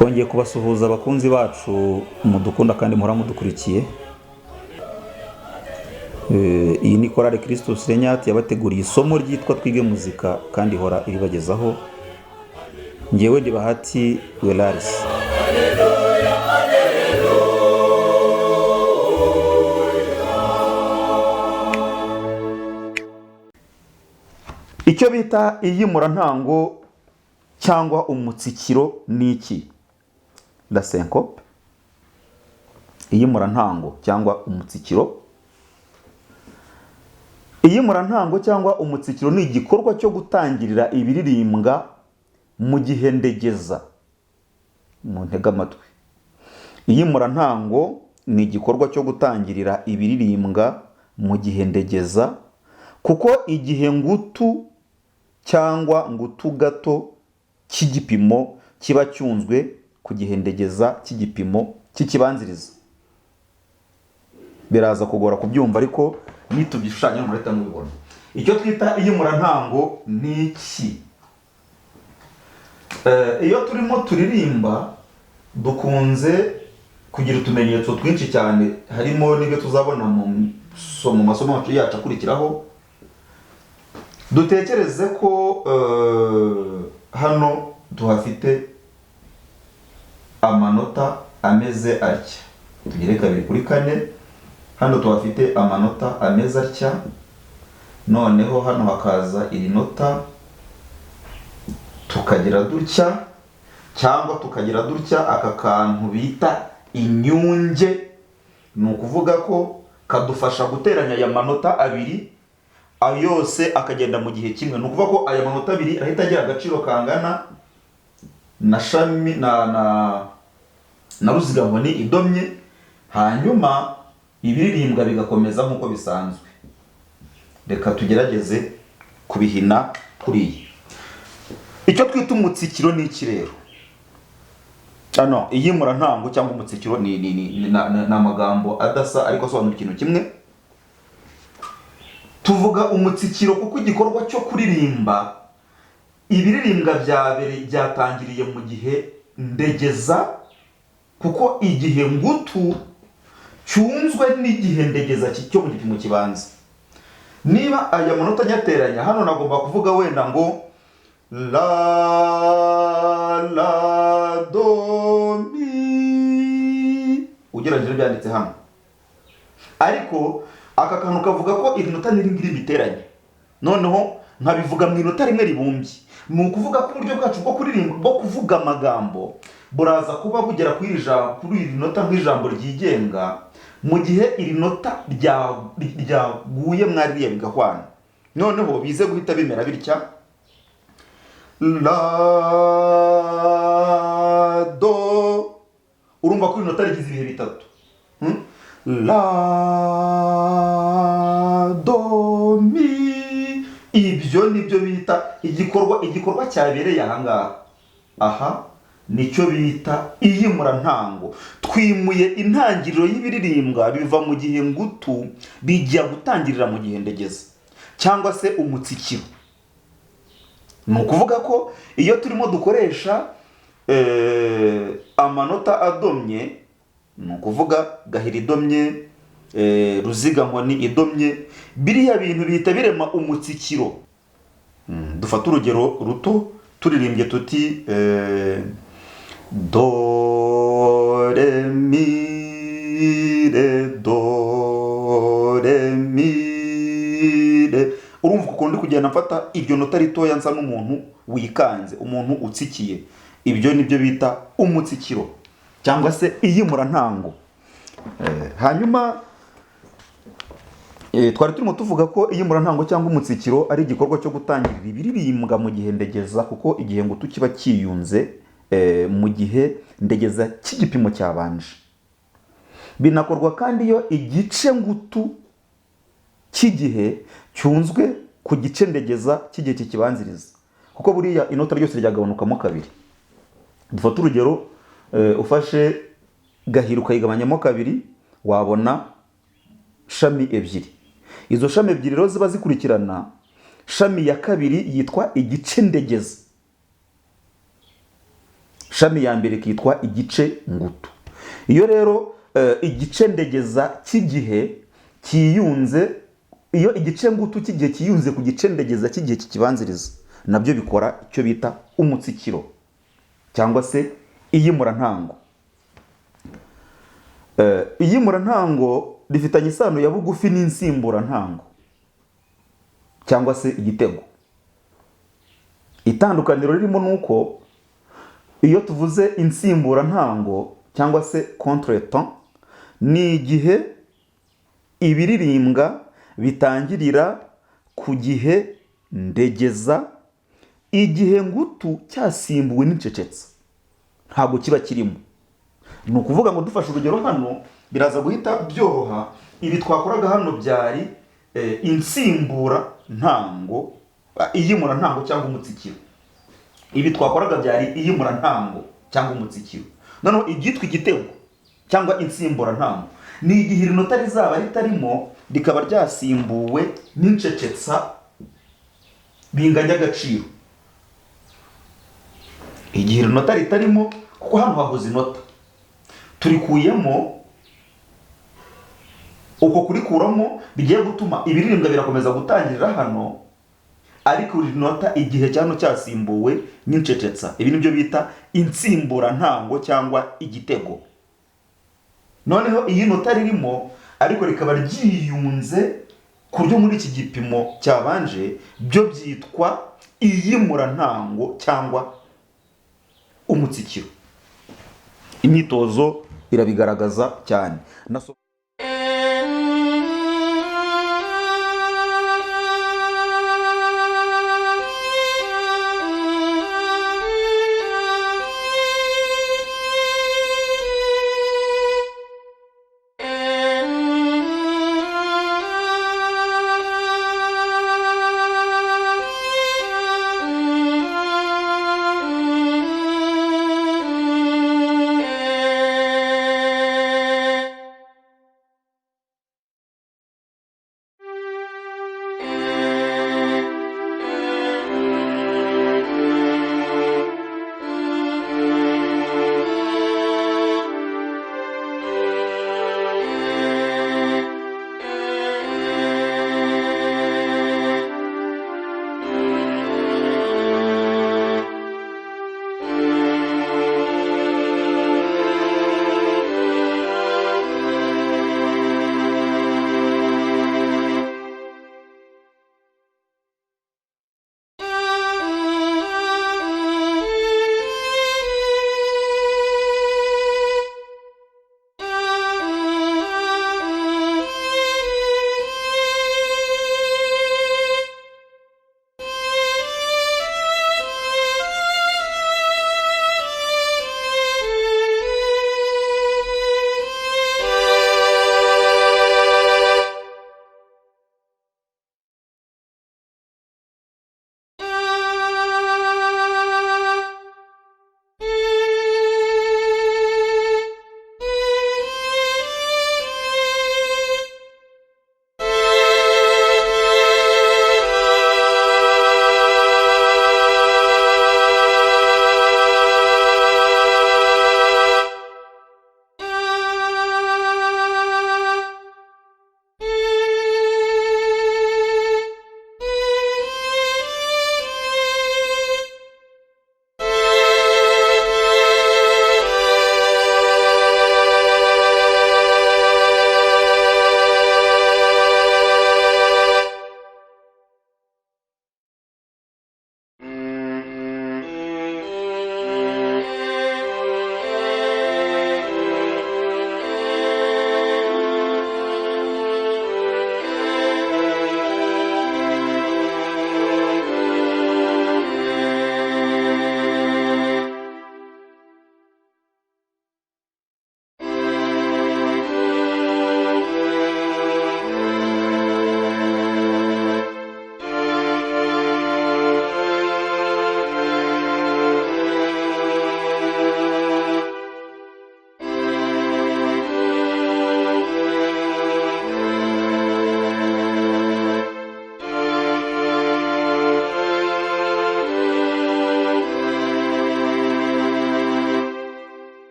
twongeye kubasuhuza abakunzi bacu mudukunda kandi muhora mudukurikiye. Iyi ni Chorale Christus Regnat yabateguriye isomo ryitwa Twige Muzika kandi ihora iribagezaho. Ngewe ndi Bahati Welaris. Icyo bita iyimurantango cyangwa umutsikiro ni iki? La syncope. Iyimurantango cyangwa umutsikiro. Iyimurantango cyangwa umutsikiro ni igikorwa cyo gutangirira ibiririmbwa mu gihe ndegeza. Mu ntega amatwi. Iyimurantango ni igikorwa cyo gutangirira ibiririmbwa mu gihe ndegeza, kuko igihe ngutu cyangwa ngutu gato cy'igipimo kiba cyunzwe ku gihe ndegeza cy'igipimo cy'ikibanziriza. Biraza kugora kubyumva, ariko nitubyishushanya murahita mubibona. Icyo twita iyimurantango ni iki? Iyo turimo turirimba dukunze kugira utumenyetso twinshi cyane, harimo n'ibyo tuzabona mu masomo yacu akurikiraho. Dutekereze ko hano tuhafite amanota ameze atya. Tugire 2/4. Hano tuhafite amanota ameze atya. Noneho hano hakaza iri nota, tukagira dutya, cyangwa tukagira dutya. Aka kantu bita inyunge, ni ukuvuga ko kadufasha guteranya aya manota abiri, ayo yose akagenda mu gihe kimwe. Ni ukuvuga ko aya manota abiri ahita agira agaciro kangana na shami na ruzigankoni idomye, hanyuma ibiririmbwa bigakomeza nk'uko bisanzwe. Reka tugerageze kubihina kuriya. Icyo twita umutsikiro ni iki rero? Iyimurantango cyangwa umutsikiro ni amagambo adasa ariko asobanura ikintu kimwe. Tuvuga umutsikiro kuko igikorwa cyo kuririmba ibiririmbwa byatangiriye mu gihe ndegeza, kuko igihe ngutu cyunzwe n'igihe ndegeza cyo mu gipimo kibanza. Niba aya manota nyateranya, hano nagomba kuvuga wenda ngo la la do mi, ugereranyije byanditse hano. Ariko aka kantu kavuga ko iri nota n'iri ngiri biteranye, noneho nkabivuga mu inota rimwe ribumbye. Ni ukuvuga ko uburyo bwacu bwo kuririmba, bwo kuvuga amagambo, buraza kuba bugera kuri iri nota nk'ijambo ryigenga, mu gihe iri nota ryaguye mwariya bigahwana. Noneho bize guhita bimera bitya: la do. Urumva ko iri nota rigize ibihe bitatu. La do mi. Ibyo nibyo bita igikorwa cyabereye ahangaha. Aha nicyo bita iyimurantango. Twimuye intangiriro y'ibiririmbwa biva mu gihe ngutu bijya gutangirira mu gihe ndegeza cyangwa se umutsikiro. Ni ukuvuga ko iyo turimo dukoresha amanota adomye, ni ukuvuga gahiri idomye, ruzigankoni idomye, biriya bintu bihita birema umutsikiro. Dufata urugero ruto turirimbye tuti do re mi re do re mi re. Urumva uko ndi kugenda mfata iryo nota ritoya nsa n'umuntu wikanze, umuntu utsikiye. Ibyo nibyo bita umutsikiro cyangwa se iyimurantango. Hanyuma twari turimo tuvuga ko iyimurantango cyangwa umutsikiro ari igikorwa cyo gutangirira ibiririmbwa mu gihe ndegeza, kuko igihe ngutu kiba cyiyunze mu gihe ndegeza cy'igipimo cyabanje. Binakorwa kandi iyo igice ngutu cy'igihe cyunzwe ku gice ndegeza cy'igihe kikibanziriza, kuko buriya inota ryose ryagabanukamo kabiri. Dufata urugero, ufashe gahiri ukayigabanyamo kabiri, wabona shami ebyiri. Izo shami ebyiri rero ziba zikurikirana. Shami ya kabiri yitwa igice ndegeza. shami ya mbere kitwa igice ngutu. Iyo rero igice ndegeza cy'igihe kiyunze, iyo igice ngutu cy'igihe kiyunze ku gice ndegeza cy'igihe kikibanziriza, nabyo bikora icyo bita umutsikiro cyangwa se iyimurantango. Iyimurantango rifitanye isano ya bugufi n'insimburantango cyangwa se igitego. Itandukaniro ririmo nuko iyo tuvuze insimburantango cyangwa se contretemps, ni igihe ibiririmbwa bitangirira ku gihe ndegeza, igihe ngutu cyasimbuwe n'incecetsa ntabwo kiba kirimo. Ni ukuvuga ngo dufashe urugero hano biraza guhita byoroha. Ibi twakoraga hano byari insimburantango, iyimurantango cyangwa umutsikiro. Ibi twakoraga byari iyimurantango cyangwa umutsikiro. Noneho ibyitwa igitego cyangwa insimburantango ni igihe inota rizaba ritarimo rikaba ryasimbuwe n'incecetsa binganya agaciro. Igihe inota ritarimo, kuko hano habuze inota, turikuyemo, uko kurikuramo bigiye gutuma ibiririmbwa birakomeza gutangirira hano, ariko inota igihe cyano cyasimbuwe n'incecetsa. Ibi nibyo bita insimburantango cyangwa igitego. Noneho iyi nota ririmo ariko rikaba ryiyunze ku buryo muri iki gipimo cyabanje, byo byitwa iyimurantango cyangwa umutsikiro. Imyitozo irabigaragaza cyane.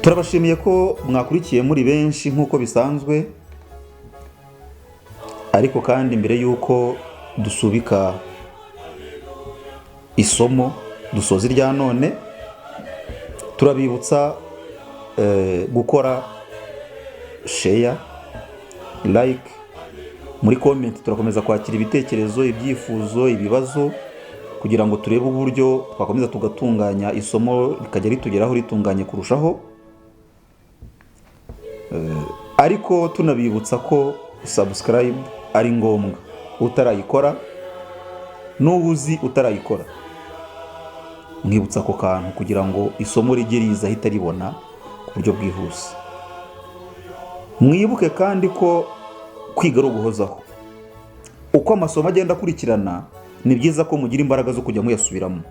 turabashimiye ko mwakurikiye muri benshi nk'uko bisanzwe, ariko kandi mbere y'uko dusubika isomo dusoza irya none, turabibutsa gukora share, like, muri comment turakomeza kwakira ibitekerezo, ibyifuzo, ibibazo, kugira ngo turebe uburyo twakomeza tugatunganya isomo rikajya ritugeraho ritunganye kurushaho. Ariko tunabibutsa ko subscribe ari ngombwa, utarayikora n'ubuzi utarayikora, mwibutsa ako kantu kugira ngo isomo rijye riza ahita ribona ku buryo bwihuse. Mwibuke kandi ko kwiga ari uguhozaho. Uko amasomo agenda akurikirana, ni byiza ko mugira imbaraga zo kujya muyasubiramo.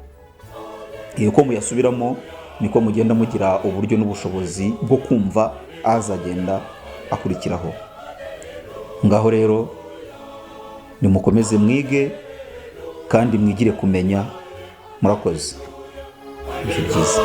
Uko muyasubiramo niko mugenda mugira uburyo n'ubushobozi bwo kumva azagenda akurikiraho. Ngaho rero nimukomeze mwige kandi mwigire kumenya. Murakoze. Ibihe byiza.